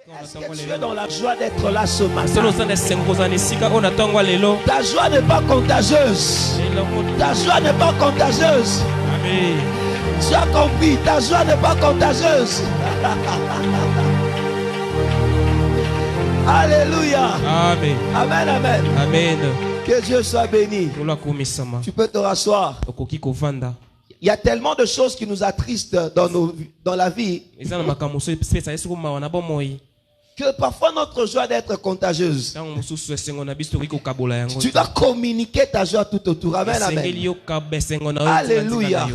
Est-ce que tu es dans la joie d'être là ce matin? Ta joie n'est pas contagieuse. Ta joie n'est pas contagieuse. Amen. Tu as compris, ta joie n'est pas contagieuse. Alléluia. Amen. Amen, amen. Amen. Que Dieu soit béni. Tu peux te rasseoir. Il y a tellement de choses qui nous attristent dans la vie que parfois notre joie d'être contagieuse. Tu dois communiquer ta joie tout autour. Amen, amen. Alléluia.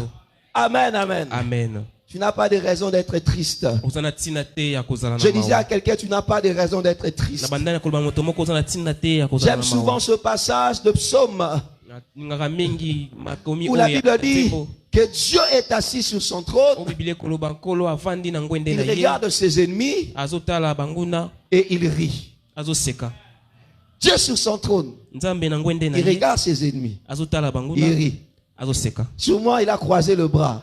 Amen, amen. Amen. Tu n'as pas de raison d'être triste. Je disais à quelqu'un, tu n'as pas de raison d'être triste. J'aime souvent ce passage de Psaume où la Bible dit que Dieu est assis sur son trône. Il regarde ses ennemis et il rit. Dieu sur son trône. Il regarde ses ennemis. Il rit. Sur moi, il a croisé le bras.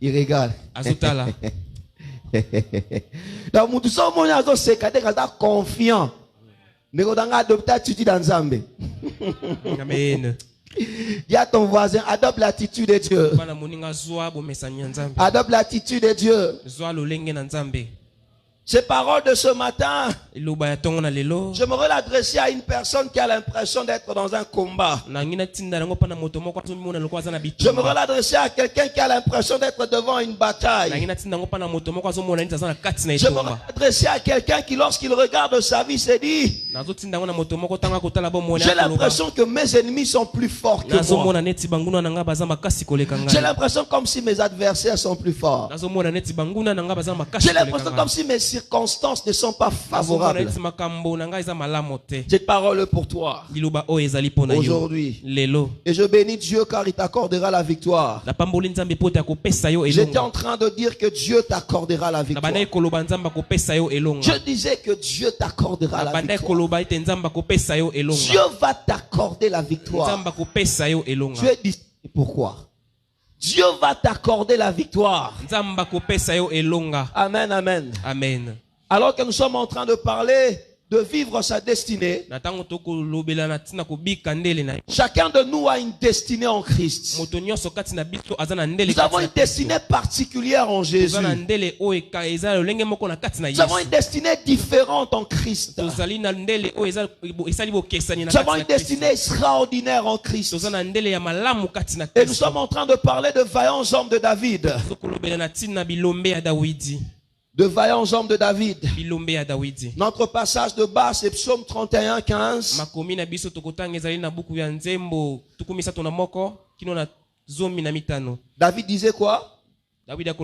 Il regarde. Donc, confiant. Mais quand on adopte l'attitude d'Anzambe. Amen. Dis à ton voisin, adopte l'attitude de Dieu. Adopte l'attitude de Dieu. Ces paroles de ce matin, je me l'adresser à une personne qui a l'impression d'être dans un combat. Je me l'adresser à quelqu'un qui a l'impression d'être devant une bataille. Je me l'adresser à quelqu'un qui, lorsqu'il regarde sa vie, se dit, j'ai l'impression que mes ennemis sont plus forts que moi. J'ai l'impression comme si mes adversaires sont plus forts. J'ai l'impression comme si mes circonstances ne sont pas favorables. Cette parole pour toi aujourd'hui. Et je bénis Dieu car il t'accordera la victoire. J'étais en train de dire que Dieu t'accordera la victoire. Je disais que Dieu t'accordera la victoire. Dieu va t'accorder la victoire. Tu es dit pourquoi? Dieu va t'accorder la victoire. Amen, amen. Amen. Alors que nous sommes en train de parler de vivre sa destinée, chacun de nous a une destinée en Christ. Nous avons une destinée particulière en Jésus. Nous avons une destinée différente en Christ. Nous avons une destinée extraordinaire en Christ. Et nous sommes en train de parler de vaillants hommes de David. De vaillants hommes de David. Notre passage de base c'est Psaume 31, 15. David disait quoi? David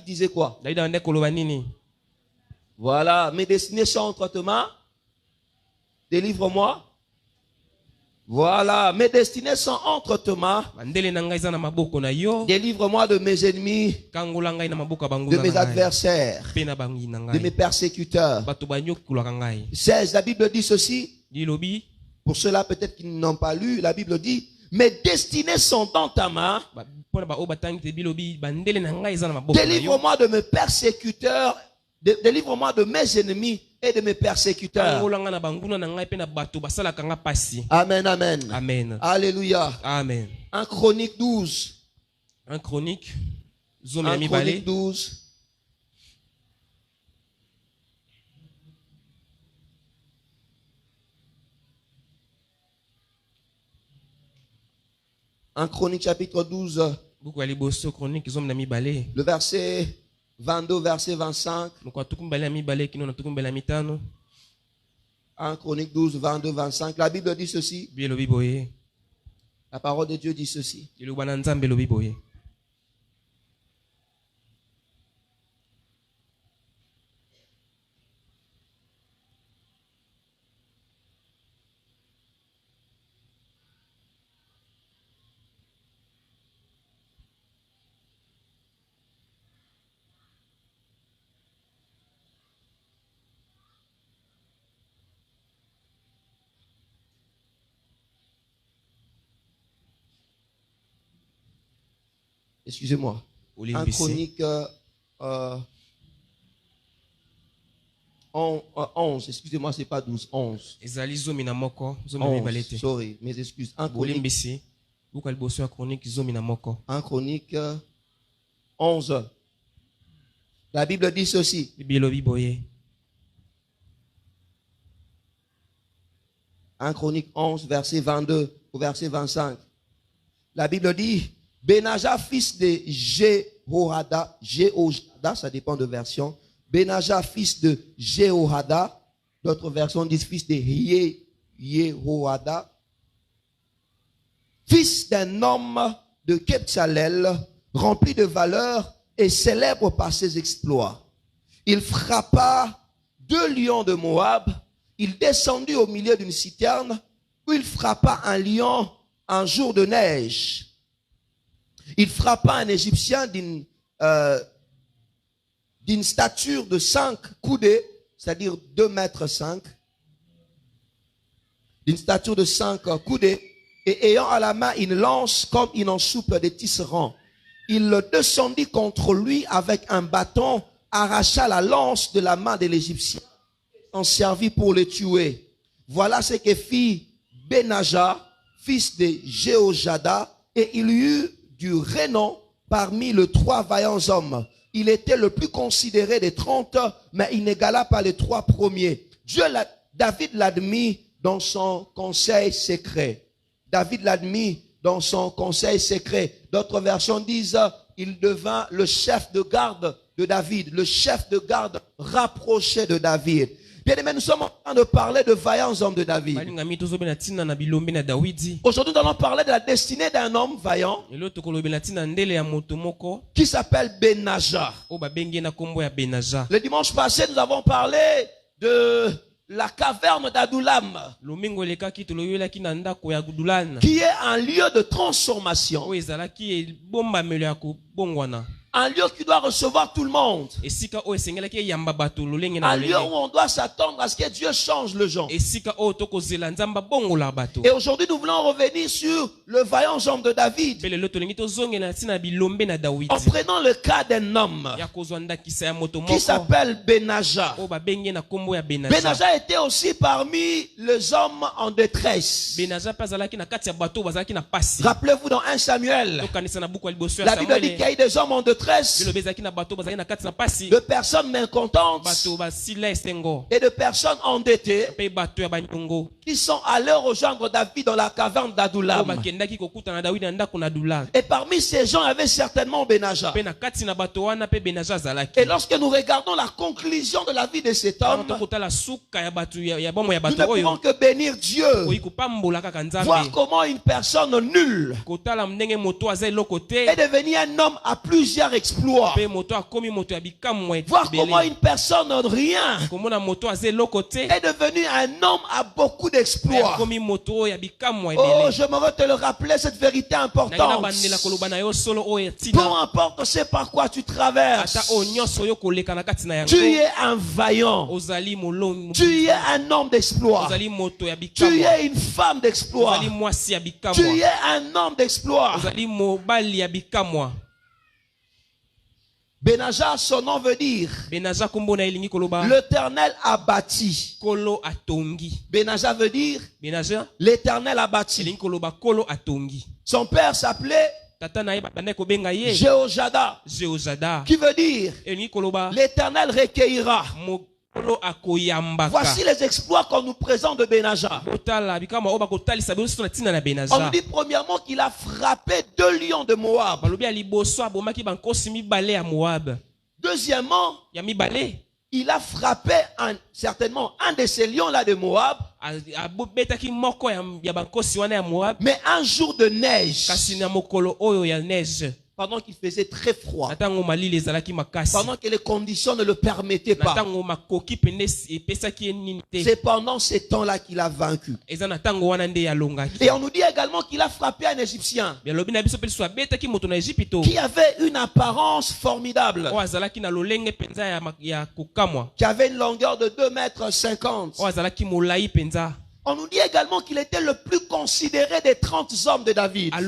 disait quoi? Voilà, mes destinées sont entre tes mains. Délivre-moi. Voilà, mes destinées sont entre tes mains. Délivre-moi de mes ennemis, de mes adversaires, de mes persécuteurs. 16, la Bible dit ceci. Pour ceux-là peut-être qui n'ont pas lu, la Bible dit, mes destinées sont dans ta main. Délivre-moi de mes persécuteurs, délivre-moi de mes ennemis et de mes persécuteurs. Amen, amen. Amen. Alléluia. Amen. 1 Chronique 12. 1 Chronique 12. Un Chronique chapitre 12. Le verset 22, verset 25. 1 Chronique 12, 22, 25. La Bible dit ceci. La parole de Dieu dit ceci. Excusez-moi. 1 Chronique 11, excusez-moi, c'est pas 12, 11. 11, sorry, mes excuses. 1 Chronique. 1 Chronique 11. La Bible dit ceci. 1 Chronique 11, verset 22 au verset 25. La Bible dit, Benaja, fils de Jehoada, ça dépend de version. Benaja, fils de Jehoada, d'autres versions disent fils de Jehoada, fils d'un homme de Kebtsalel, rempli de valeur et célèbre par ses exploits. Il frappa 2 lions de Moab. Il descendit au milieu d'une citerne où il frappa un lion un jour de neige. Il frappa un Égyptien d'une stature de 5 coudées, c'est-à-dire 2 mètres 5. D'une stature de 5 coudées, et ayant à la main une lance comme une ensoupe de tisserand. Il le descendit contre lui avec un bâton, arracha la lance de la main de l'Égyptien, en servit pour le tuer. Voilà ce que fit Benaja, fils de Jehoiada, et il eut du renom parmi les 3 vaillants hommes. Il était le plus considéré des 30, mais il n'égala pas les 3 premiers. David l'admit dans son conseil secret. David l'admit dans son conseil secret. D'autres versions disent, il devint le chef de garde de David, le chef de garde rapproché de David. Bien aimé, nous sommes en train de parler de vaillants hommes de David. Aujourd'hui, nous allons parler de la destinée d'un homme vaillant qui s'appelle Benaja. Le dimanche passé, nous avons parlé de la caverne d'Adoulam, qui est un lieu de transformation. Un lieu qui doit recevoir tout le monde. Un lieu où on doit s'attendre à ce que Dieu change le genre. Et aujourd'hui, nous voulons revenir sur le vaillant homme de David. En prenant le cas d'un homme qui s'appelle Benaja. Benaja était aussi parmi les hommes en détresse. Rappelez-vous dans 1 Samuel, la Bible dit qu'il y a des hommes en détresse, de personnes mécontentes et de personnes endettées qui sont allés rejoindre David dans la caverne d'Adoulam. Et parmi ces gens, il y avait certainement Benaja. Et lorsque nous regardons la conclusion de la vie de cet homme, nous ne pouvons que bénir Dieu, voir comment une personne nulle est devenue un homme à plusieurs exploits. Voir comment une personne rien est devenue un homme à beaucoup d'exploits. Oh, j'aimerais te le rappeler, cette vérité importante. Peu importe ce par quoi tu traverses, tu es un vaillant. Tu es un homme d'exploit. Tu es une femme d'exploit. Tu es un homme d'exploit. Benaja, son nom veut dire l'Éternel a bâti. Benaja veut dire l'Éternel a bâti. Son père s'appelait Jehoiada, qui veut dire l'Éternel recueillera. Voici les exploits qu'on nous présente de Benaja. On nous dit premièrement qu'il a frappé 2 lions de Moab. Deuxièmement, il a frappé certainement un de ces lions-là de Moab. Mais un jour de neige, pendant qu'il faisait très froid, pendant que les conditions ne le permettaient pas, c'est pendant ces temps-là qu'il a vaincu. Et on nous dit également qu'il a frappé un Égyptien qui avait une apparence formidable, qui avait une longueur de 2,50 m. On nous dit également qu'il était le plus considéré des 30 hommes de David. Et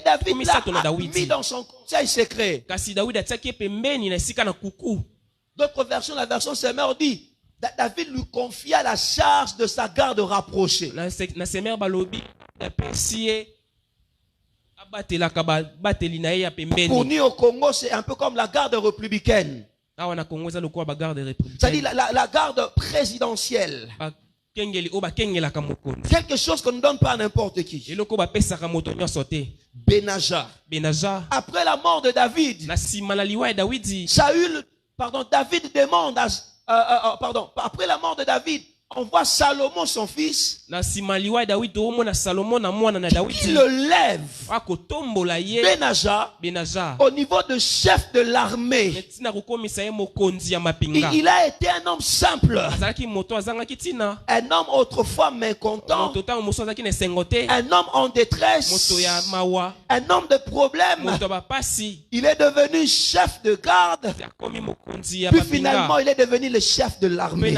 David l'a mis dans son conseil secret. D'autres versions, la version Semeur dit, David lui confia la charge de sa garde rapprochée. Pour nous au Congo, c'est un peu comme la garde républicaine. C'est-à-dire la garde présidentielle. Quelque chose qu'on ne donne pas à n'importe qui. Benaja. Après la mort de David, David demande après la mort de David, on voit Salomon, son fils, qui le lève, Benaja, au niveau de chef de l'armée. Il a été un homme simple, un homme autrefois mécontent, un homme en détresse, un homme de problème. Il est devenu chef de garde, puis finalement il est devenu le chef de l'armée.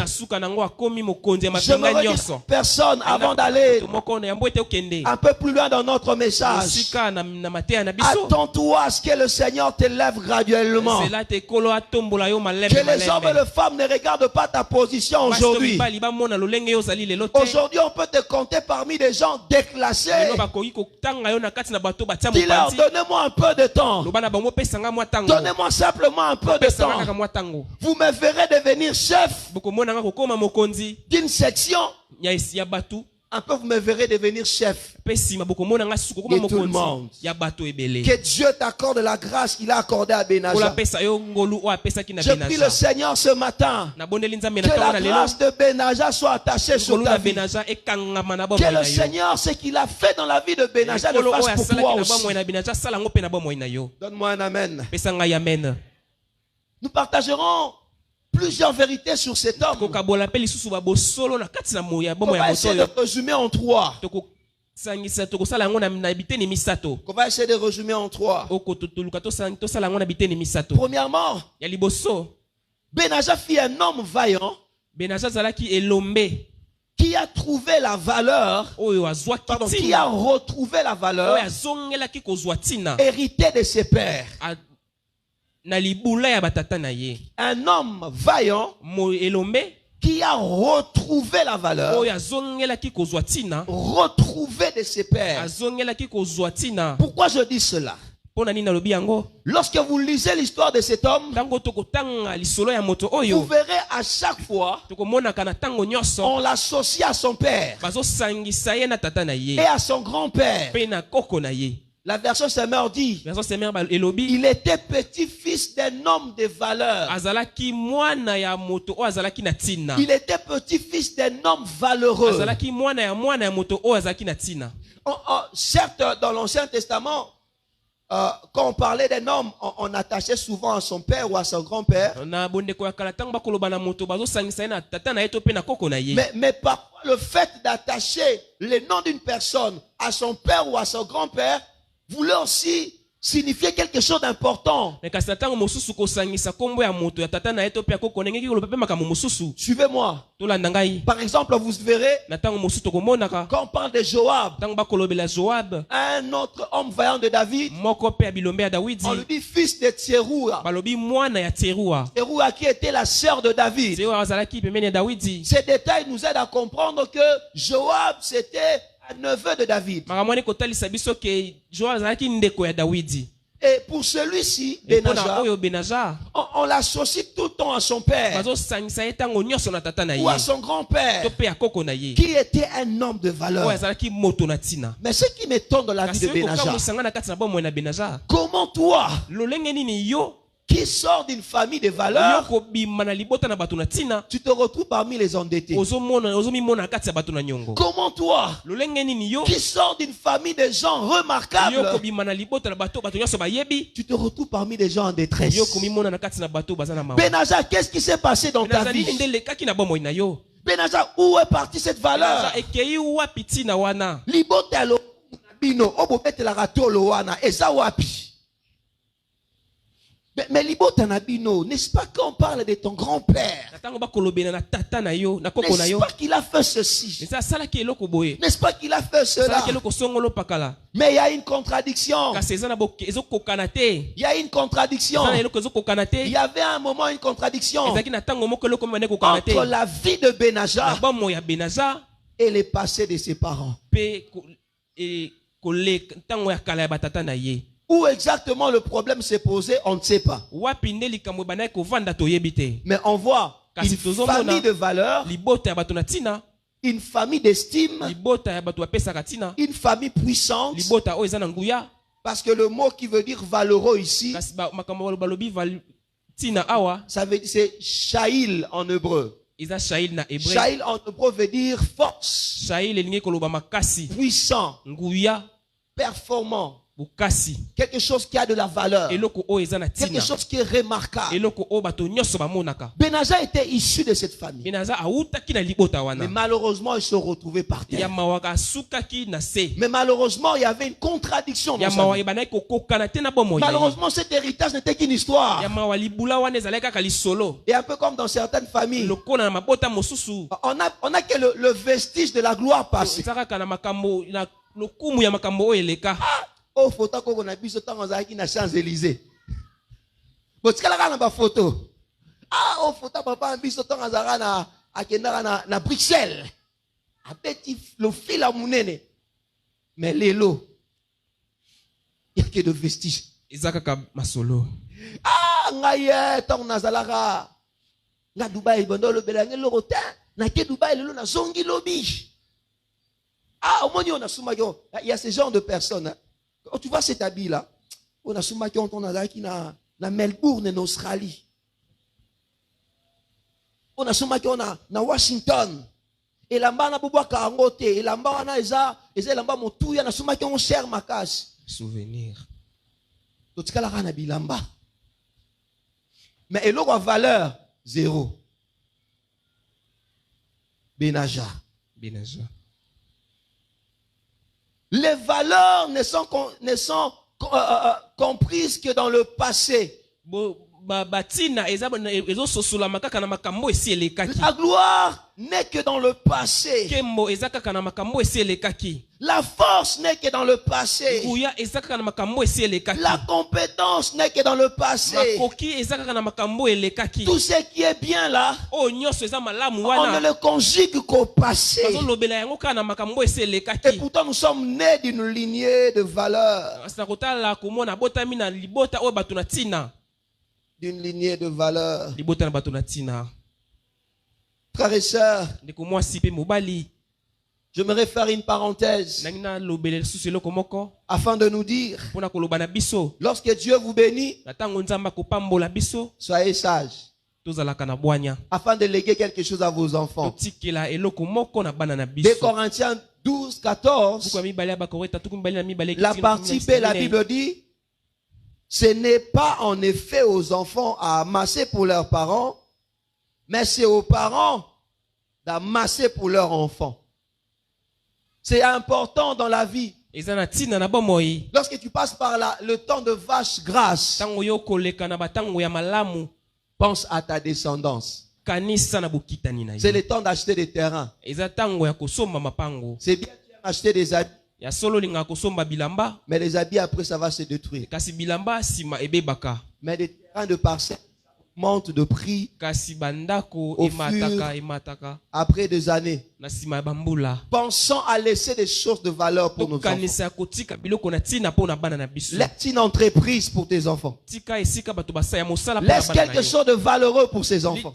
Je me regarde personne avant d'aller un peu plus loin dans notre message. Attends-toi à ce que le Seigneur t'élève graduellement. Que les hommes et les femmes ne regardent pas ta position aujourd'hui. Aujourd'hui, on peut te compter parmi des gens déclassés. Dis-leur, donnez-moi un peu de temps. Donnez-moi simplement un peu de temps. Vous me verrez devenir chef d'une section. Un peu, vous me verrez devenir chef de tout le monde. Que Dieu t'accorde la grâce qu'il a accordée à Benaja. Je prie le Seigneur ce matin que la grâce de Benaja soit attachée sur ta vie. Que le Seigneur, ce qu'il a fait dans la vie de Benaja, le fasse pour toi aussi. Donne-moi un amen. Nous partagerons plusieurs vérités sur cet homme. On va essayer de résumer en trois. Premièrement, Benaja fut un homme vaillant qui a trouvé la valeur, qui a retrouvé la valeur héritée de ses pères. Un homme vaillant qui a retrouvé la valeur, retrouvé de ses pères. Pourquoi je dis cela? Lorsque vous lisez l'histoire de cet homme, vous verrez à chaque fois on l'associe à son père et à son grand-père. La version Semeur dit, il était petit-fils d'un homme de valeur. Il était petit-fils d'un homme valeureux. Certes, dans l'Ancien Testament, quand on parlait d'un homme, on attachait souvent à son père ou à son grand-père. Mais parfois, le fait d'attacher le nom d'une personne à son père ou à son grand-père voulait aussi signifier quelque chose d'important. Suivez-moi. Par exemple, vous verrez, quand on parle de Joab, un autre homme vaillant de David, on lui dit fils de Tseroua. Tseroua qui était la sœur de David. Ces détails nous aident à comprendre que Joab c'était un neveu de David. Et pour celui-ci, Benaja, on l'associe tout le temps à son père ou à son grand-père qui était un homme de valeur. Mais ce qui m'étonne dans la vie de Benaja, comment toi qui sort d'une famille de valeurs, tu te retrouves parmi les endettés? Comment toi qui sort d'une famille de gens remarquables, tu te retrouves parmi des gens en détresse? Benaja, qu'est-ce qui s'est passé dans ta vie? Benaja, où est partie cette valeur? Libotelo bino obobetela ratolo wana eza wapi? Mais Libo Tanabino, n'est-ce pas qu'on parle de ton grand-père? N'est-ce pas qu'il a fait ceci? N'est-ce pas qu'il a fait cela? Mais il y a une contradiction. Il y a une contradiction. Il y avait un moment une contradiction entre la vie de Benaja et les passés de ses parents. Où exactement le problème s'est posé, on ne sait pas. Mais on voit une famille de valeurs, une famille d'estime, une famille puissante. Parce que le mot qui veut dire valeureux ici, ça veut dire c'est Shaïl en hébreu. Shaïl en hébreu veut dire force, puissant, performant. Quelque chose qui a de la valeur. Quelque chose qui est remarquable. Benaja était issu de cette famille. Mais malheureusement, il se retrouvait par terre. Mais malheureusement, il y avait une contradiction dans sa vie. Malheureusement, cet héritage n'était qu'une histoire. Et un peu comme dans certaines familles, on a que le vestige de la gloire passée. Oh, photo qu'on a vu ce temps en na Champs-Élysées. Botskalaka na photo. Ah, oh, photo papa a vu ce temps en na Bruxelles. A petit le fil à mounene. Mais l'élo, il y a que de vestiges. Isaka masolo. Ah, ngaye temps nazalaka. Na Dubaï bondo le belange le rotin. Na ke Dubaï le na zongi lobby. Ah, au moins on a soumayo. Il y a ce genre de personnes. Oh, tu vois cet habit-là, on a souvent qui on a qui na Melbourne en Australie. On a souvent qui on a na Washington. Et là-bas na bobo karangote. Et là-bas on a eza là-bas motuya na souvent qui on cher makas. Souvenir. Tout ce là na bilamba. Mais elle a valeur zéro. Benaja. Les valeurs ne sont comprises que dans le passé. La gloire n'est que dans le passé. La force n'est que dans le passé. La compétence n'est que dans le passé. Tout ce qui est bien là, on ne le conjugue qu'au passé. Et pourtant nous sommes nés d'une lignée de valeurs. D'une lignée de valeurs. Frères et sœurs, j'aimerais faire une parenthèse afin de nous dire, lorsque Dieu vous bénit, soyez sages afin de léguer quelque chose à vos enfants. 2 Corinthiens 12, 14, la partie B, la Bible dit, ce n'est pas en effet aux enfants à amasser pour leurs parents, mais c'est aux parents d'amasser pour leurs enfants. C'est important dans la vie. Lorsque tu passes par le temps de vache grasse, pense à ta descendance. C'est le temps d'acheter des terrains. C'est bien d'acheter des habits. Mais les habits après ça va se détruire. Mais les terrains de parcelles montent de prix au fur, après des années. Pensons à laisser des choses de valeur pour nos enfants. Laisse une entreprise pour tes enfants. Laisse quelque chose de valeureux pour ses enfants.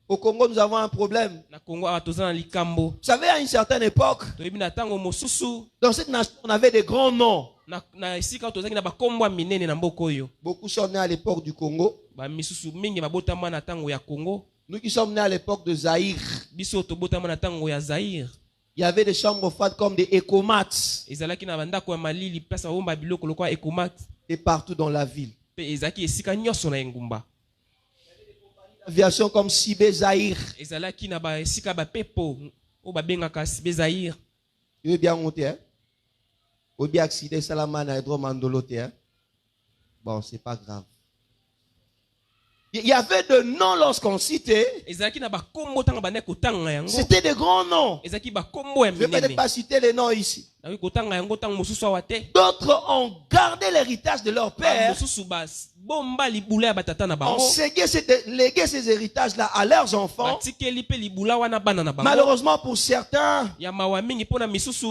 Au Congo, nous avons un problème. Vous savez, à une certaine époque, dans cette nation, on avait des grands noms. Beaucoup sont nés à l'époque du Congo. Nous qui sommes nés à l'époque de Zaïre, il y avait des chambres froides comme des écomats et partout dans la ville. Aviation comme Sibé Zaïre. Il veut bien monter, hein? Ou bien accident Salamana et Dromandolote, hein? Bon, c'est pas grave. Il y avait de noms lorsqu'on citait. C'était des grands noms. Je ne vais peut-être pas citer les noms ici. D'autres ont gardé l'héritage de leur père. Ont légué ces héritages-là à leurs enfants. Malheureusement pour certains,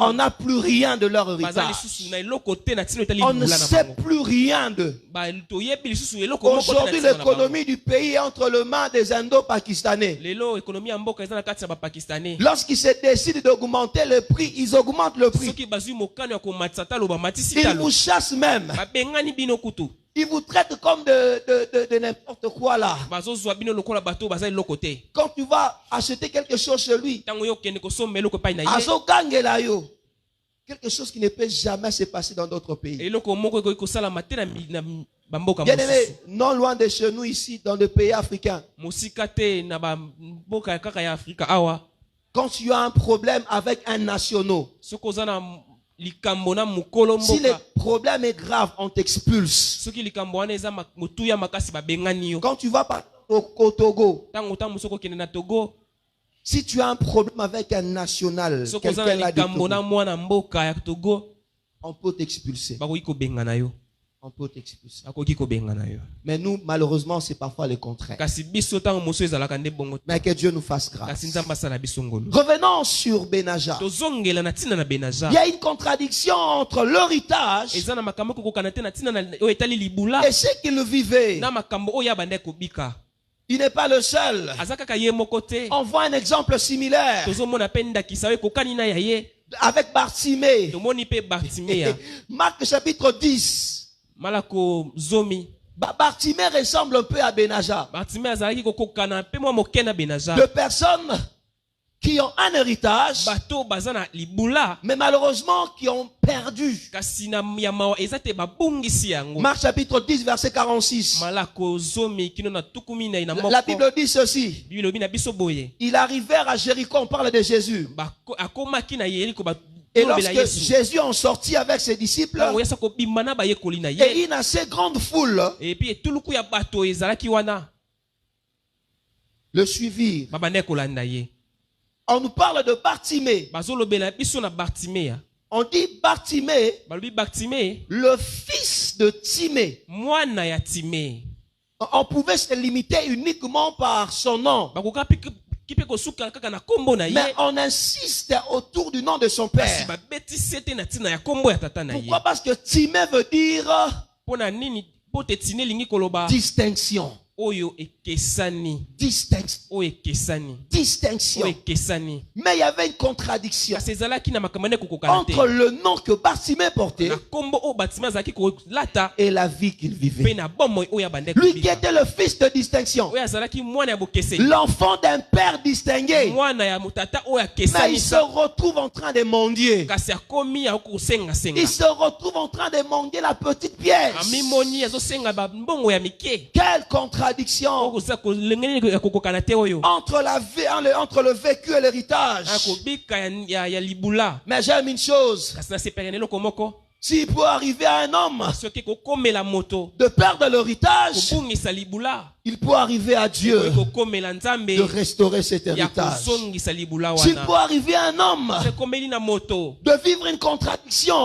on n'a plus rien de leur héritage. On ne sait plus rien d'eux. Aujourd'hui, l'économie du pays est entre les mains des Indo-Pakistanais. Lorsqu'ils se décident d'augmenter le prix, ils augmentent le prix. Ils vous chassent même. Ils vous traitent comme de n'importe quoi là. Quand tu vas acheter quelque chose chez lui, quelque chose qui ne peut jamais se passer dans d'autres pays. Bien aimé, non loin de chez nous ici, dans le pays africain. Quand tu as un problème avec un national, si le problème est grave, on t'expulse. Quand tu vas au Togo, si tu as un problème avec un national, on peut t'expulser. On peut t'expulser. Mais nous, malheureusement, c'est parfois le contraire. Mais que Dieu nous fasse grâce. Revenons sur Benaja. Il y a une contradiction entre l'héritage et ce qu'il vivait. Il n'est pas le seul. On voit un exemple similaire avec Bartimée. Marc chapitre 10. Bartimée ressemble un peu à Benaja. Deux personnes qui ont un héritage, mais malheureusement qui ont perdu. Marc chapitre 10 verset 46. La Bible dit ceci. Ils arrivèrent à Jéricho, on parle de Jésus. Et lorsque Jésus en sortit avec ses disciples, et une assez grande foule le suivirent. On nous parle de Bartimée. On dit Bartimée, le fils de Timée. On pouvait se limiter uniquement par son nom. Mais on insiste autour du nom de son père. Pourquoi? Parce que Timée veut dire distinction. Distinction. Mais il y avait une contradiction entre le nom que Bartimée portait et la vie qu'il vivait. Lui qui était le fils de distinction, l'enfant d'un père distingué, mais il se retrouve en train de mendier. Il se retrouve en train de mendier la petite pièce. Quelle contradiction entre le vécu et l'héritage. Mais j'aime une chose. S'il peut arriver à un homme de perdre l'héritage, il peut arriver à Dieu de restaurer cet héritage. S'il peut arriver à un homme de vivre une contradiction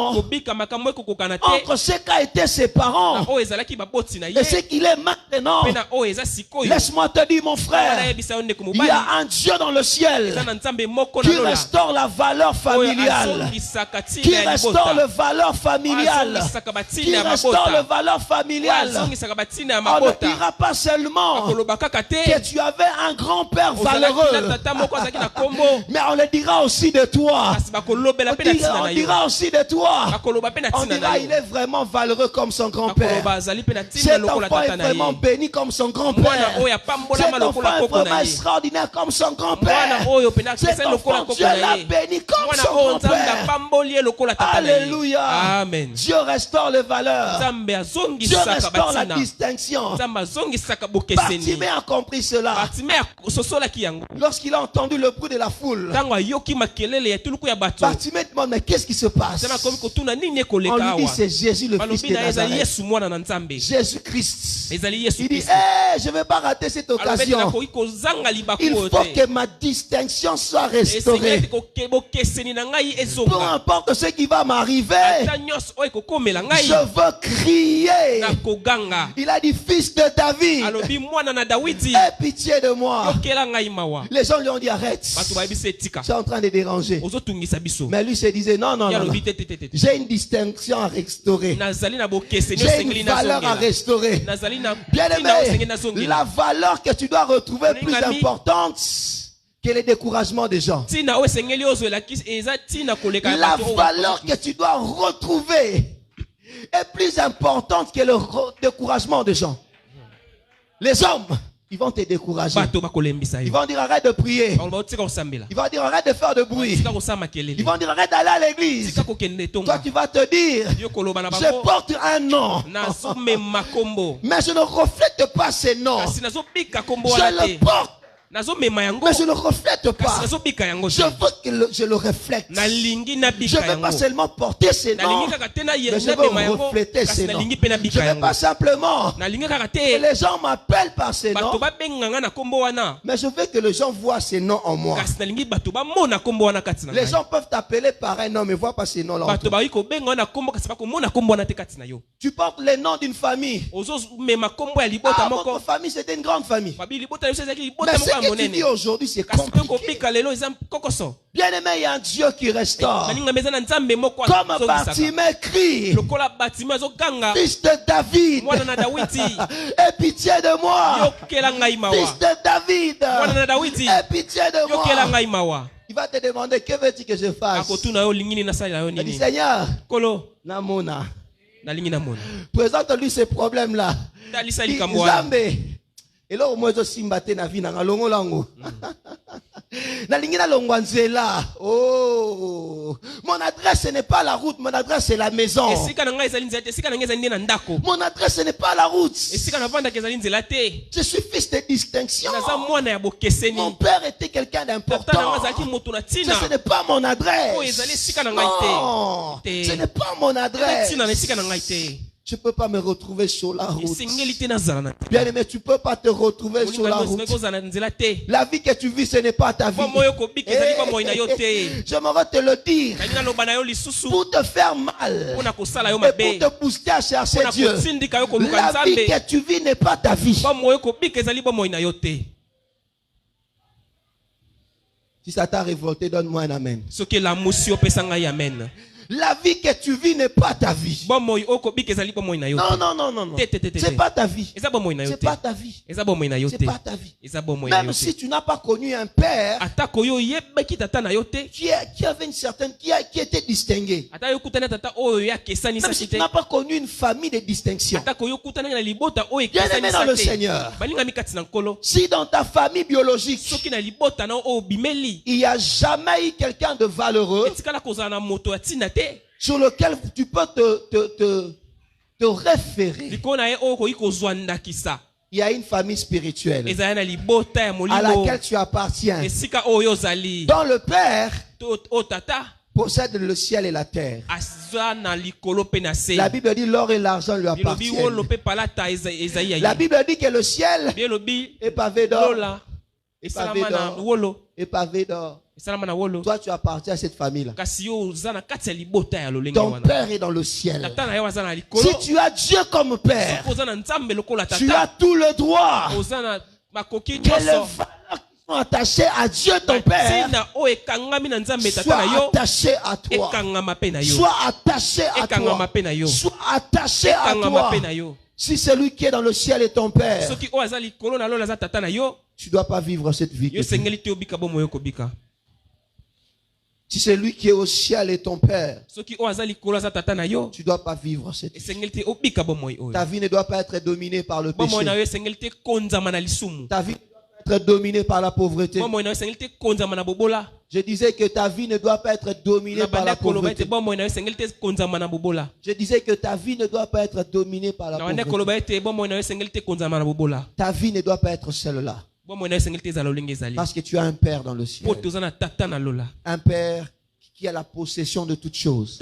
entre ce qu'a été ses parents et ce qu'il est maintenant, laisse-moi te dire, mon frère, il y a un Dieu dans le ciel qui restaure la valeur familiale, qui restaure la valeur familiale, qui restaure la valeur familiale. On ne dira pas seulement que tu avais un grand-père valeureux, mais on le dira aussi de toi. On dira aussi de toi. On dira il est vraiment valeureux comme son grand-père. Cet enfant est vraiment béni comme son grand-père. Cet enfant est vraiment extraordinaire comme son grand-père. Cet enfant, Dieu l'a béni comme son grand-père. Alléluia. Amen. Dieu restaure les valeurs. Dieu restaure la distinction. Bartimée a compris cela. Lorsqu'il a entendu le bruit de la foule, Bartimée demande, mais qu'est-ce qui se passe? On lui dit, c'est Jésus le fils de Nazareth. Jésus-Christ. Il dit, je ne vais pas rater cette occasion. Il faut que ma distinction soit restaurée. Peu importe ce qui va m'arriver, je veux crier. Il a dit, fils de David, aie pitié de moi. Les gens lui ont dit, arrête, tu es en train de déranger. Mais lui se disait, non, j'ai une distinction à restaurer. J'ai une valeur à restaurer. Bien aimé, la valeur que tu dois retrouver est plus importante que le découragement des gens. La valeur que tu dois retrouver est plus importante que le découragement des gens. Les hommes, ils vont te décourager. Ils vont dire arrête de prier. Ils vont dire arrête de faire de bruit. Ils vont dire arrête d'aller à l'église. Toi tu vas te dire je porte un nom. Mais je ne reflète pas ces noms. Je le porte. Mais je ne le reflète pas. Je veux que je le reflète. Je ne veux pas seulement porter ces noms, mais je veux refléter ces noms. Je ne veux pas simplement que les gens m'appellent par ces noms, mais je veux que les gens voient ces noms en moi. Les gens peuvent t'appeler par un nom, mais ne voient pas ces noms-là. Tu portes les noms d'une famille. Votre famille, c'était une grande famille. Mais ce que tu dis aujourd'hui, c'est compliqué. Bien aimé, il y a un Dieu qui restaure. Comme Bartimée crie, fils de David, aie pitié de moi. Fils de David, aie pitié de moi. Il va te demander, que veux-tu que je fasse? Il dit, Seigneur, Namona, présente-lui ces problèmes-là. Et là, moi, je suis mbatté na vie na longo lango. Na lingina longwanzela. Oh, mon adresse n'est pas la route, mon adresse c'est la maison. Mon adresse n'est pas la route. Je suis fils de distinction. Mon père était quelqu'un d'important. Ce n'est pas mon adresse. Non, ce n'est pas mon adresse. Je ne peux pas me retrouver sur la route. Bien aimé, tu ne peux pas te retrouver sur la route. La vie que tu vis, ce n'est pas ta vie. J'aimerais te le dire pour te faire mal et pour te pousser à chercher Dieu. La vie que tu vis n'est pas ta vie. Si ça t'a révolté, donne-moi un amen. La vie que tu vis n'est pas ta vie. Non. C'est pas ta vie. C'est pas ta vie. C'est pas ta vie. Même si tu n'as pas connu un père qui avait une certaine, qui était distingué. Même si tu n'as pas connu une famille de distinction. Bien aimé dans le Seigneur. Si dans ta famille biologique, il n'y a jamais eu quelqu'un de valeureux sur lequel tu peux te référer. Il y a une famille spirituelle à laquelle tu appartiens. Dont le Père possède le ciel et la terre. La Bible dit l'or et l'argent lui appartiennent. La Bible dit que le ciel est pavé d'or. Et pavé d'or. Toi, tu appartiens à cette famille-là. Ton père est dans le ciel. Si tu as Dieu comme père, tu as tout le droit que les valeurs qui sont attachées à Dieu, ton père, soient attachées à toi. Sois attaché à toi. Sois attaché à toi. Si celui qui est dans le ciel est ton père, tu ne dois pas vivre cette vie. Si celui qui est au ciel est ton père, tu ne dois pas vivre cette vie. Ta vie ne doit pas être dominée par le péché. Ta vie ne doit pas être dominé par la pauvreté. Je disais que ta vie ne doit pas être dominée par la pauvreté. Je disais que ta vie ne doit pas être dominée par la pauvreté. Ta vie ne doit pas être celle-là. Parce que tu as un Père dans le ciel. Un Père qui a la possession de toutes choses.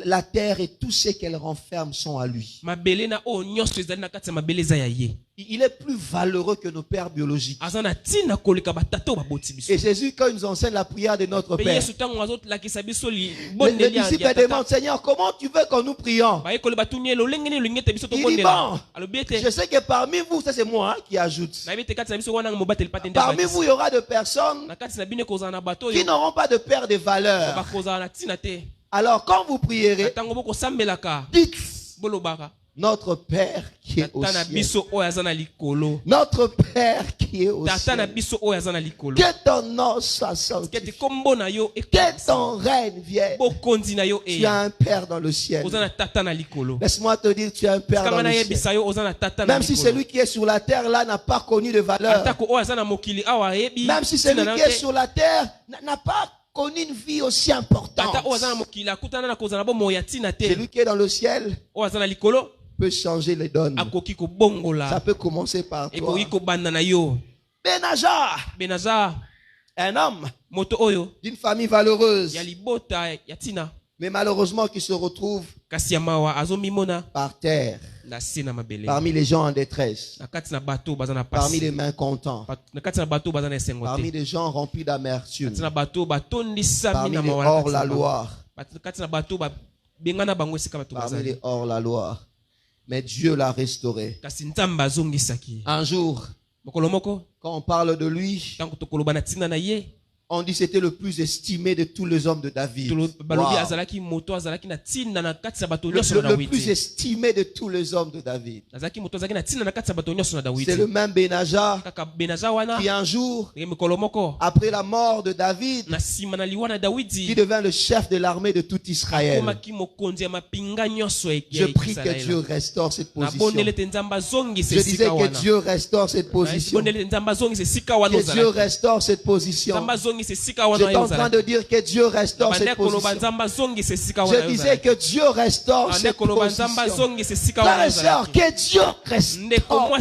La terre et tout ce qu'elle renferme sont à lui. Il est plus valeureux que nos pères biologiques. Et Jésus, quand il nous enseigne la prière de notre Père, le disciple demande, Seigneur, comment tu veux que nous prions? Il dit, bon, je sais que parmi vous, ça c'est moi qui ajoute. Parmi vous, il y aura des personnes qui n'auront pas de père de valeur. Alors, quand vous prierez, dites, notre Père qui est au ciel. Notre Père qui est au ciel. Que ton nom soit sanctifié. Que ton règne vienne. Tu as un Père dans le ciel. Laisse-moi te dire, tu as un Père dans le ciel. Même si celui qui est sur la terre là n'a pas connu de valeur. Même si celui qui est sur la terre n'a pas connu une vie aussi importante. Celui qui est dans le ciel peut changer les donnes. Ça peut commencer par toi. Benaja, un homme d'une famille valeureuse, mais malheureusement qui se retrouve par terre, parmi les gens en détresse, parmi les mécontents, parmi les gens remplis d'amertume, parmi les hors-la-loi, parmi les hors-la-loi. Mais Dieu l'a restauré. Un jour, quand on parle de lui, on dit que c'était le plus estimé de tous les hommes de David. Wow. Le plus estimé de tous les hommes de David. C'est le même Benaja qui un jour, après la mort de David, qui devint le chef de l'armée de tout Israël. Je prie que Dieu restaure cette position. Je disais que Dieu restaure cette position. Que Dieu restaure cette position. J'étais en train de dire que Dieu restaure cette position. Je disais que Dieu restaure cette position. Frères et sœurs, que Dieu restaure.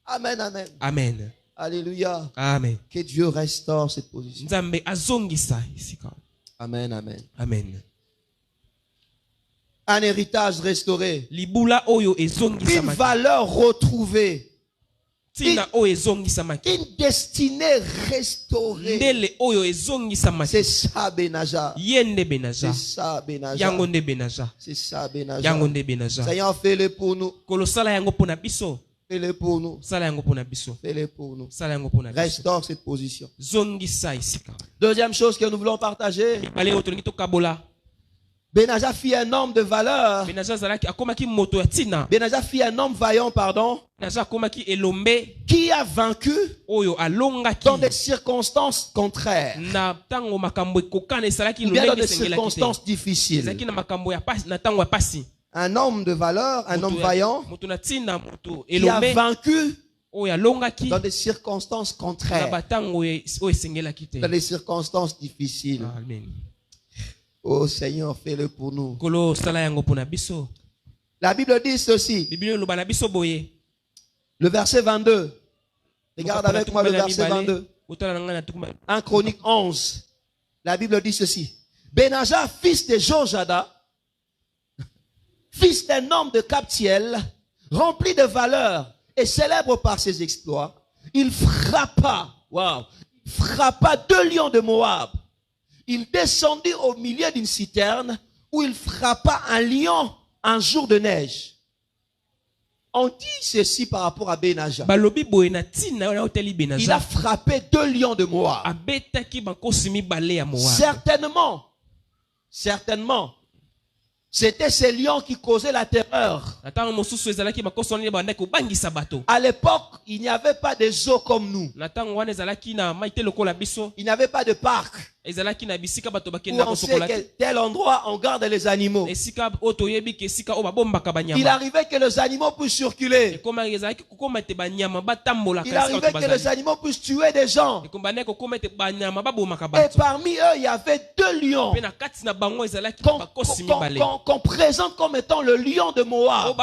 Amen, amen. Amen. Alléluia. Amen. Que Dieu restaure cette position. Amen, amen. Amen. Un héritage restauré. Une valeur retrouvée. Une destinée restaurée. C'est ça, Benaja. C'est ça, Benaja. C'est ça, Benaja. Seigneur, fais-le pour nous. Fais-le pour nous. Fais-le pour nous. Restaure cette position. Deuxième chose que nous voulons partager. Benaja fit un homme de valeur. Benaja fit un homme vaillant, pardon. Qui a vaincu dans des circonstances contraires. Ou bien dans des circonstances difficiles. Un homme de valeur, un homme vaillant, qui a vaincu dans des circonstances contraires. Dans des circonstances difficiles. Amen. Oh Seigneur, fais-le pour nous. La Bible dit ceci. Le verset 22. Regarde avec moi le verset 22. 1 Chronique 11. La Bible dit ceci. Benaja, fils de Jojada, fils d'un homme de Captiel, rempli de valeur et célèbre par ses exploits, il frappa 2 lions de Moab. Il descendit au milieu d'une citerne où il frappa un lion un jour de neige. On dit ceci par rapport à Benaja. Il a frappé 2 lions de Moab. Certainement, c'était ces lions qui causaient la terreur. À l'époque, il n'y avait pas de zoo comme nous. Il n'y avait pas de parc. Où on sait que tel endroit on garde les animaux. Il arrivait que les animaux puissent circuler. Il arrivait que les animaux puissent tuer des gens. Et parmi eux, il y avait 2 lions qu'on présente comme étant le lion de Moab.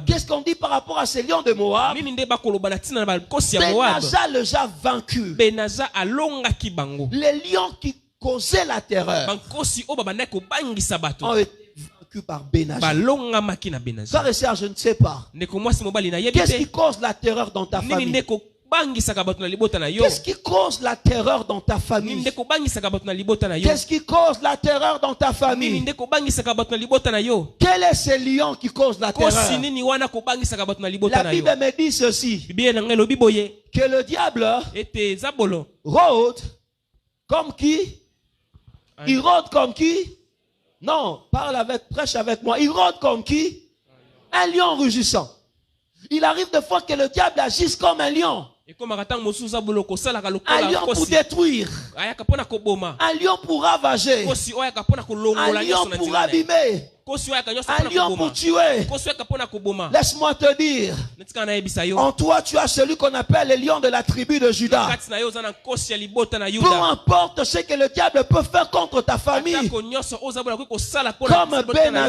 Qu'est-ce qu'on dit par rapport à ces lions de Moab? Benaja les a vaincus. Les lions qui causaient la terreur ont été vaincus par Benaja. Frère et sœur, je ne sais pas. Qu'est-ce qui cause la terreur dans ta famille? Qu'est-ce qui cause la terreur dans ta famille? Qu'est-ce qui cause la terreur dans ta famille? Quel est ce lion qui cause la terreur? La Bible me dit ceci, que le diable rôde comme qui? Il rôde comme qui? Non, prêche avec moi. Il rôde comme qui? Un lion rugissant. Il arrive de fois que le diable agisse comme un lion. Un lion pour détruire. Un lion pour ravager. Un lion pour abîmer. Un lion pour tuer. Laisse-moi te dire, en toi tu as celui qu'on appelle le lion de la tribu de Juda. Peu importe ce que le diable peut faire contre ta famille, comme Benaja,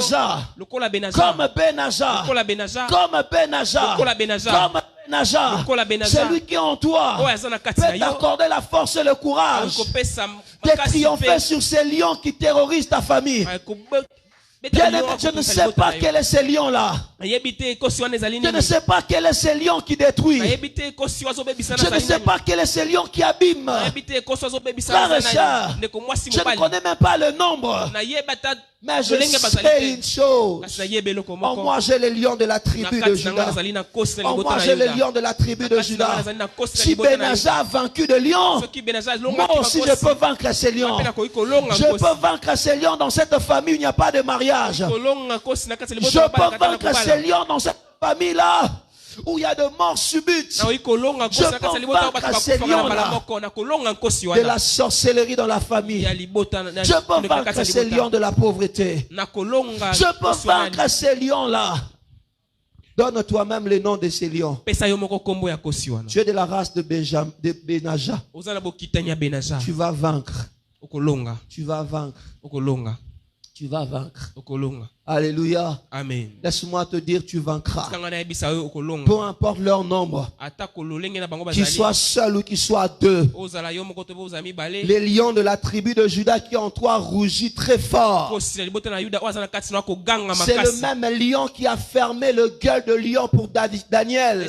celui qui est en toi peut t'accorder la force et le courage de triompher sur ces lions qui terrorisent ta famille. Je ne sais pas quel est ce lion-là. Je ne sais pas quel est ce lion qui détruit. Je ne sais pas quel est ce lion qui abîme. Frère et sœur, je ne connais même pas le nombre. Mais je sais une chose. En moi j'ai le lion de la tribu de Juda. En moi j'ai le lion de la tribu de Juda. Si Benaja a vaincu de lions, moi aussi je peux vaincre ces lions. Je peux vaincre ces lions dans cette famille où il n'y a pas de mariage. Je peux vaincre ces lions dans cette famille-là où il y a de morts subites. Je peux vaincre ces lions-là de la sorcellerie dans la famille. Je peux vaincre ces lions de la pauvreté. Je peux vaincre ces lions-là. Donne toi-même le nom de ces lions. Tu es de la race de Benaja. Tu vas vaincre. Tu vas vaincre. Tu vas vaincre. Alléluia. Amen. Laisse-moi te dire, tu vaincras. Peu importe leur nombre, qu'ils soient seuls ou qu'ils soient deux. Les lions de la tribu de Juda qui en toi rougit très fort. C'est le même lion qui a fermé le gueule de lion pour Daniel.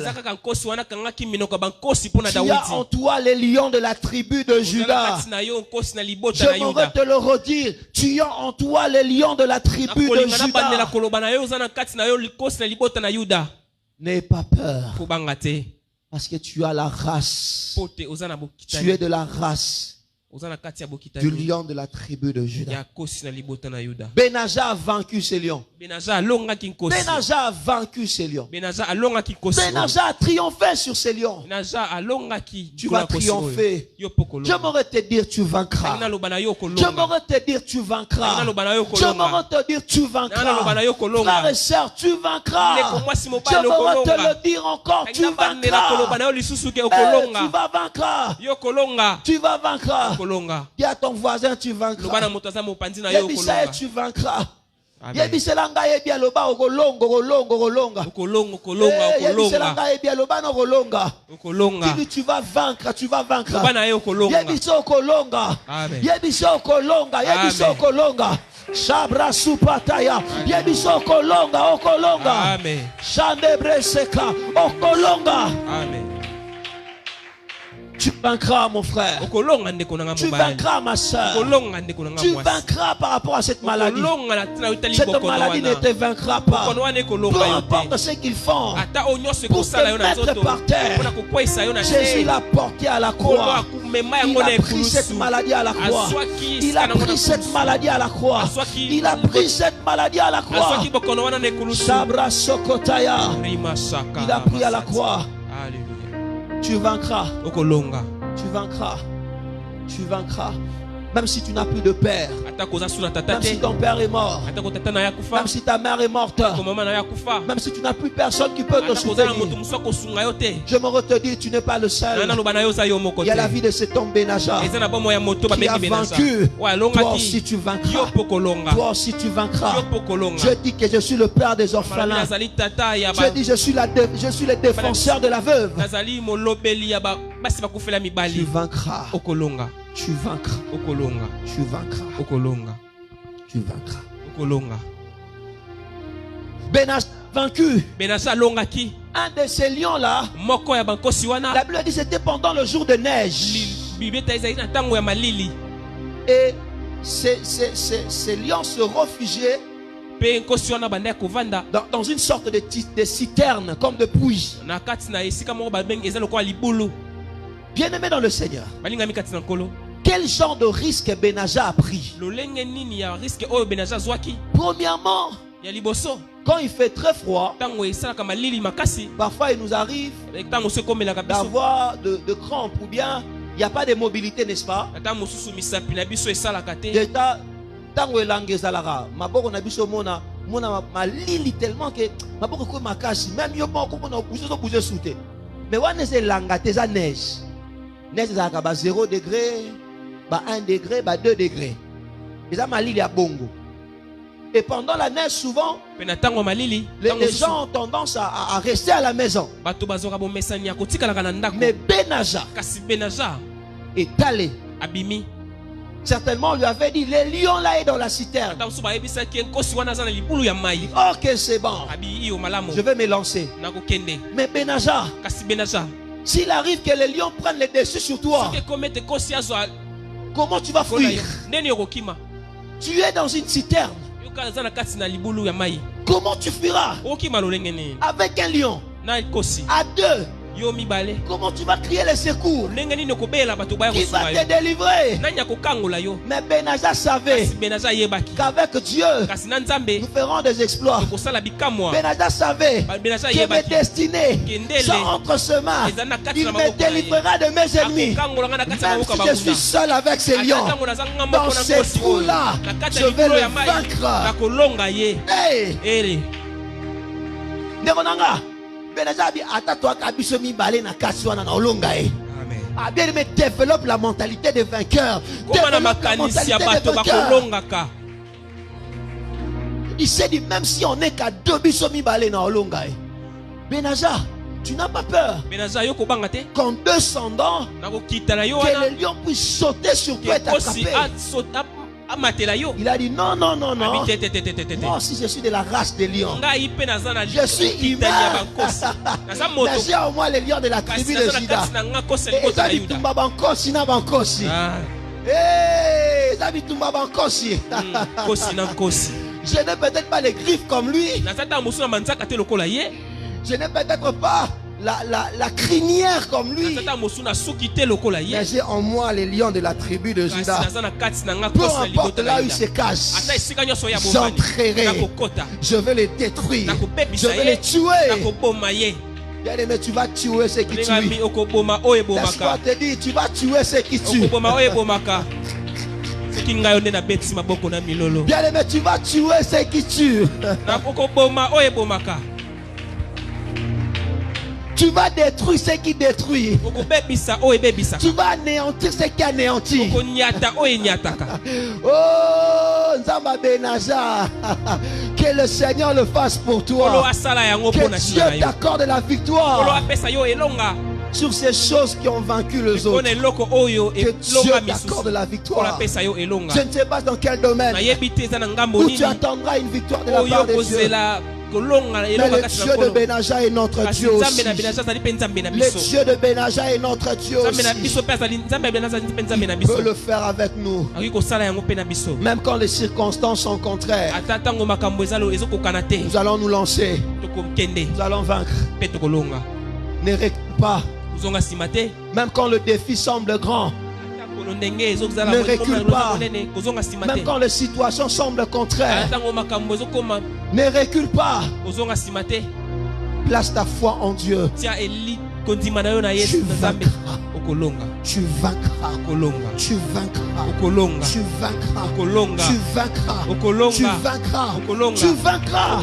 Tu as en toi les lions de la tribu de Juda. Je m'aurais te le redire. Tu as en toi les lions de la tribu de Juda. N'aie pas peur. Parce que tu as la race. Tu es de la race du lion de la tribu de Juda. Benaja a vaincu ces lions. Benaja a vaincu ces lions. Benaja a triomphé sur ces lions. Tu vas triompher. Je m'aurais te dire tu vaincras. Je m'aurais te dire tu vaincras. Je m'aurais te dire tu vaincras. Frères et sœurs, tu vaincras. Je m'aurais te le dire encore, tu vaincras. Tu vas vaincre. Tu vas vaincre. Dis à ton voisin, tu vaincras. Yebisa, tu vaincras. Yebisa langa yebia loba okolonga okolonga. Yebisa langa yebia loba no okolonga. Dis tu vas vaincre, tu vas vaincre. Yebisa okolonga. Yebisa okolonga, yebisa okolonga. Shabra supataya. Yebisa okolonga, okolonga. Amen. Shandebre seka okolonga. Amen. Tu vaincras mon frère. Tu vaincras ma soeur. Tu vaincras par rapport à cette maladie. Cette maladie ne te vaincra pas. Peu importe ce qu'ils font pour te mettre par terre. Jésus l'a porté à la croix. Il a pris cette maladie à la croix. Il a pris cette maladie à la croix. Il a pris cette maladie à la croix. Sabra Sokotaya. Il a pris à la croix. Tu vaincras. Tu vaincras. Tu vaincras. Même si tu n'as plus de père, même si ton père est mort, même si ta mère est morte, même si tu n'as plus personne qui peut te soutenir, je me retenu, tu n'es pas le seul. Il y a la vie de cet homme Benaja qui a vaincu. Toi aussi tu vaincras. Toi aussi tu vaincras. Je dis que je suis le père des orphelins. Je dis je suis le défenseur de la veuve. Tu vaincras. Tu vaincras. Tu vaincras. Tu vaincras. Benaja vaincu. Un de ces lions-là, la Bible dit c'était pendant le jour de neige. Et ces lions se réfugiaient dans une sorte de citerne, comme de puits. Bien-aimé dans le Seigneur, quel genre de risque Benaja a pris? Premièrement, quand il fait très froid, parfois il nous arrive d'avoir de crampes ou bien il n'y a pas de mobilité, n'est-ce pas? Tango elange zalara maboko na biso mona malili tellement que maboko ko makasi même yo moko mona bouger souté mais wana c'est langa teza neige za ba 0 degré ba 1 degré ba 2 degrés eza malili ya bongo. Et pendant la neige souvent les gens ont tendance à rester à la maison. Mais Benaja est allé. Certainement on lui avait dit les lions là est dans la citerne. Ok, c'est bon, je vais me lancer. Mais Benaja, s'il arrive que les lions prennent le dessus sur toi, comment tu vas fuir? Tu es dans une citerne. Comment tu fuiras? Avec un lion à deux, comment tu vas crier les secours? Qui va te délivrer? Mais Benaja savait qu'avec Dieu nous ferons des exploits. Benaja savait que mes destinées sont entre ses mains. Il me délivrera de mes ennemis. Même si je suis seul avec ces lions, dans ces trous-là, je vais le vaincre. Hey! Benaja bi atatwa kabiso mi balé na kaswana na olonga e. Bien aimé, développe la mentalité de vainqueur. Développe la mentalité de vainqueur. Il s'est dit même si on n'est qu'à 2 biso mi balé na olonga e. Benaja, tu n'as pas peur. Qu'en descendant, que les lions puissent sauter sur toi et t'attraper. Il a dit non, non, non, non. Moi aussi je suis de la race des lions. Je suis humain. Mais j'ai au moins les lions de la tribu de Juda. Et David Tumba Bankosi na Bankosi. Eh, David Tumba Bankosi. Je n'ai peut-être pas les griffes comme lui. Je n'ai peut-être pas la crinière comme lui. Mais j'ai en moi les lions de la tribu de Juda. Peu importe là où il se cache, j'entrerai. Je vais les détruire. Je vais les tuer. Bien aimé, tu vas tuer ceux qui tuent. Laisse-moi te dire, tu vas tuer ceux qui tuent. Bien aimé, tu vas tuer ceux qui tuent. Tu vas détruire ce qui détruit. Tu vas anéantir ce qui anéantit. Oh, Nzamba Benaja, que le Seigneur le fasse pour toi. Que Dieu t'accorde la victoire sur ces choses qui ont vaincu les autres. Que Dieu t'accorde la victoire. Je ne sais pas dans quel domaine où tu attendras une victoire de la part de Dieu. Mais le Dieu de Benaja est notre Dieu aussi. Le Dieu de Benaja est notre Dieu aussi. Il peut le faire avec nous. Même quand les circonstances sont contraires, nous allons nous lancer. Nous allons vaincre. Ne recule pas. Même quand le défi semble grand, ne recule pas. Même quand les situations semblent contraires, ne recule pas. Place ta foi en Dieu. Tu vaincras. Tu vaincras. Tu vaincras. Tu vaincras. Tu vaincras. Tu vaincras. Tu vaincras.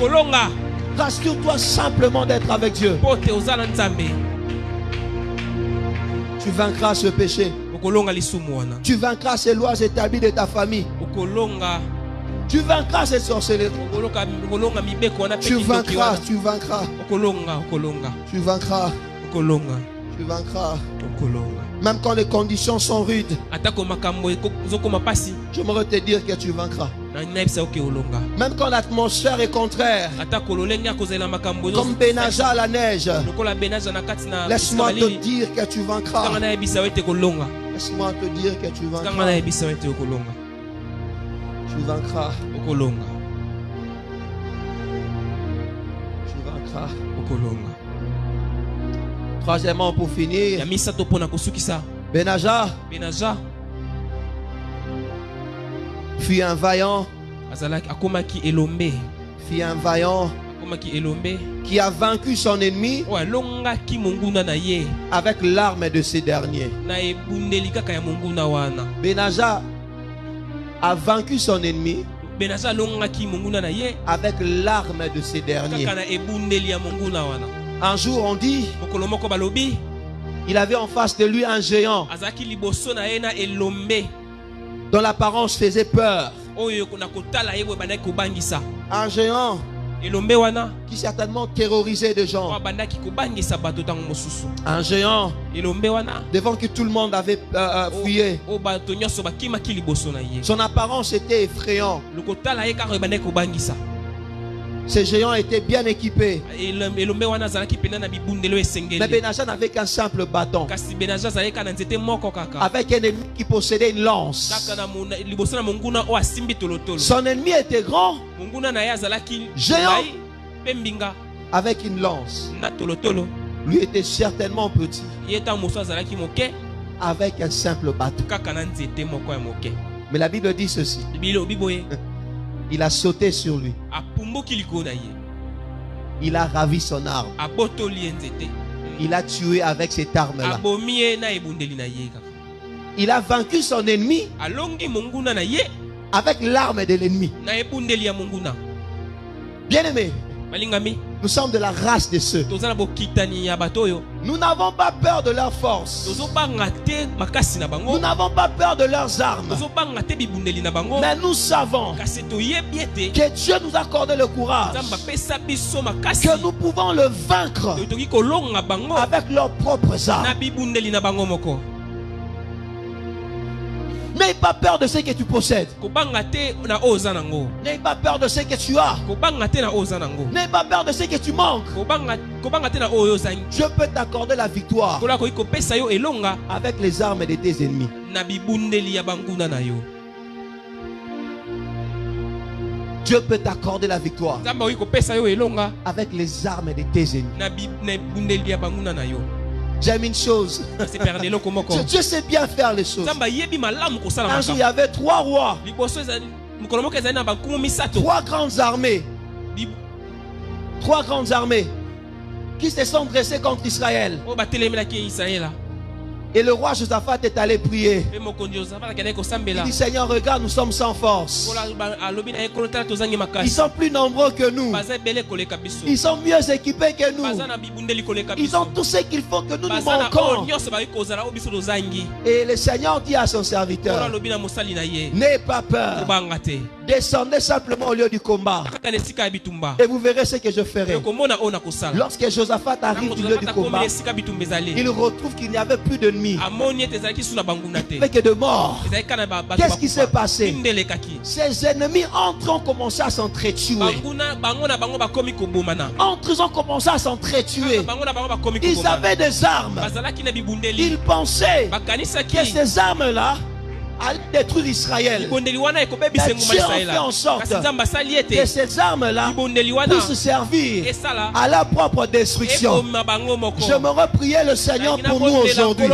Rassure-toi simplement d'être avec Dieu. Tu vaincras ce péché. Tu vaincras ces lois établies de ta famille. Tu vaincras cette sorcellerie. Tu vaincras. Tu vaincras. Tu vaincras. Tu vaincras. Même quand les conditions sont rudes, j'aimerais te dire que tu vaincras. Même quand l'atmosphère est contraire, comme Benaja à la neige, laisse-moi te dire que tu vaincras. Laisse-moi te dire que tu vaincras. Tu vaincras. Tu vaincras. Troisièmement, pour finir, Benaja fut un vaillant, qui a vaincu son ennemi avec l'arme de ces derniers. Benaja a vaincu son ennemi avec l'arme de ces derniers. Un jour on dit, il avait en face de lui un géant dont l'apparence faisait peur. Un géant qui certainement terrorisait des gens. Un géant devant qui tout le monde avait fuyé. Son apparence était effrayante. Ces géants étaient bien équipés. Mais Benaja n'avait qu'un simple bâton, avec un ennemi qui possédait une lance. Son ennemi était grand, géant, avec une lance. Lui était certainement petit, avec un simple bâton. Mais la Bible dit ceci: il a sauté sur lui. Il a ravi son arme. Il a tué avec cette arme-là. Il a vaincu son ennemi avec l'arme de l'ennemi. Bien-aimé, nous sommes de la race de ceux. Nous n'avons pas peur de leur force. Nous n'avons pas peur de leurs armes. Mais nous savons que Dieu nous a accordé le courage, que nous pouvons le vaincre avec leurs propres armes. N'aie pas peur de ce que tu possèdes. N'aie pas peur de ce que tu as. N'aie pas peur de ce que tu manques. Dieu peut t'accorder la victoire avec les armes de tes ennemis. Dieu peut t'accorder la victoire avec les armes de tes ennemis. J'aime une chose. Dieu sait bien faire les choses. Un jour, il y avait 3 rois, 3 grandes armées, 3 grandes armées qui se sont dressées contre Israël. Et le roi Josaphat est allé prier. Il dit: Seigneur, regarde, nous sommes sans force. Ils sont plus nombreux que nous. Ils sont mieux équipés que nous. Ils ont tout ce qu'il faut que nous nous manquons. Et le Seigneur dit à son serviteur: n'aie pas peur. Descendez simplement au lieu du combat. Et vous verrez ce que je ferai. Lorsque Josaphat arrive du lieu du combat, il retrouve qu'il n'y avait plus de mais que de mort. Qu'est-ce qui s'est passé? Ses ennemis entre ont commencé à s'entretuer. Entre ils ont commencé à s'entretuer. Ils avaient des armes. Ils pensaient que ces armes-là allait détruire Israël. Mais Dieu fait en sorte que ces armes-là puissent servir à leur propre destruction. J'aimerais prier le Seigneur pour nous aujourd'hui.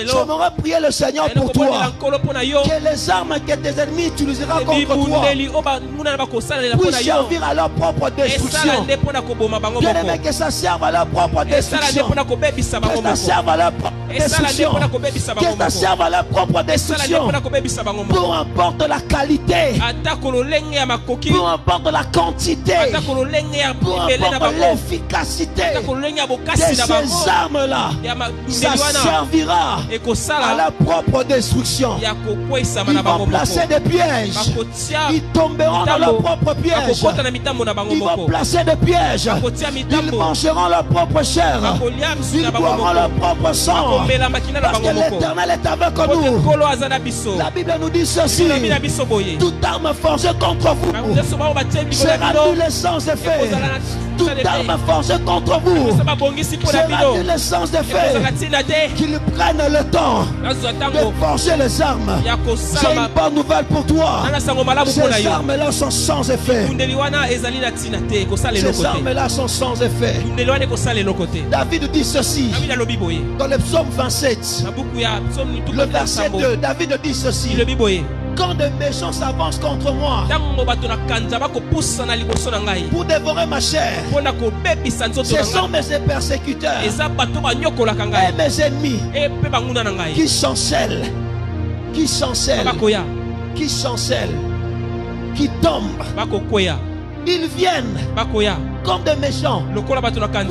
J'aimerais prier le Seigneur pour toi. Que les armes que tes ennemis utiliseront contre toi puissent servir à leur propre destruction. Bien aimé, que ça serve à leur propre destruction. Que ça serve à leur propre destruction. Que ça serve à leur propre destruction. Peu importe la qualité, peu importe la quantité, peu importe l'efficacité de ces armes-là, ça servira à leur propre destruction. Ils vont placer des pièges. Ils tomberont dans leur propre piège. Ils vont placer des pièges. Ils mangeront leur propre chair. Ils boiront leur propre sang. Parce que l'Éternel est avec nous. La Bible nous dit ceci: toute arme forgée contre vous sera nulle sans effet. Toute arme forgée contre vous sera nulle sans effet. Qu'ils prennent le temps de forger les armes. J'ai une bonne nouvelle pour toi. Ces armes-là sont sans effet. Ces armes-là sont sans effet. David dit ceci dans le psaume 27, le verset 2. David dit ceci: quand des méchants s'avancent contre moi pour dévorer ma chair, ce sont mes persécuteurs et mes ennemis qui chancellent, qui tombent. Ils viennent comme des méchants pour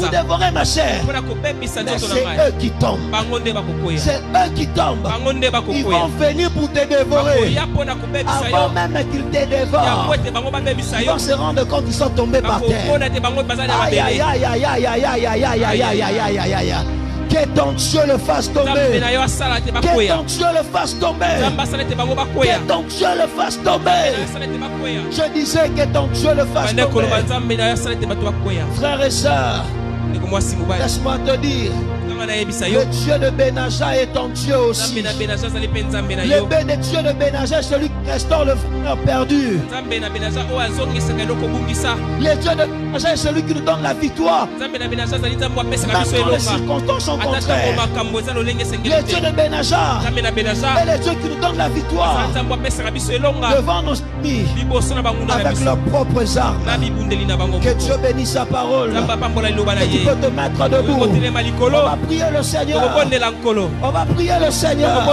dévorer ma chair. Mais c'est eux qui tombent. C'est eux qui tombent. Ils vont venir pour te dévorer. Avant même qu'ils te dévorent, ils vont se rendre compte qu'ils sont tombés par terre. Aïe, aïe, aïe, aïe, aïe, aïe, aïe, aïe, aïe, aïe, aïe, aïe, aïe, aïe. Que ton Dieu le fasse tomber. Que ton Dieu le fasse tomber. Que ton Dieu le fasse tomber. Je disais que ton Dieu le fasse tomber. Frères et sœurs, laisse-moi te dire, le Dieu de Benaja est ton Dieu aussi. Le Dieu de Benaja est celui qui restaure le frère perdu. Le Dieu de Benaja est celui qui nous donne la victoire même quand les circonstances sont contraires. Le Dieu de Benaja est le Dieu qui nous donne la victoire devant nos ennemis avec leurs propres armes. Que Dieu bénisse sa parole. Et tu peux te mettre debout. On va prier le Seigneur. On va prier le Seigneur.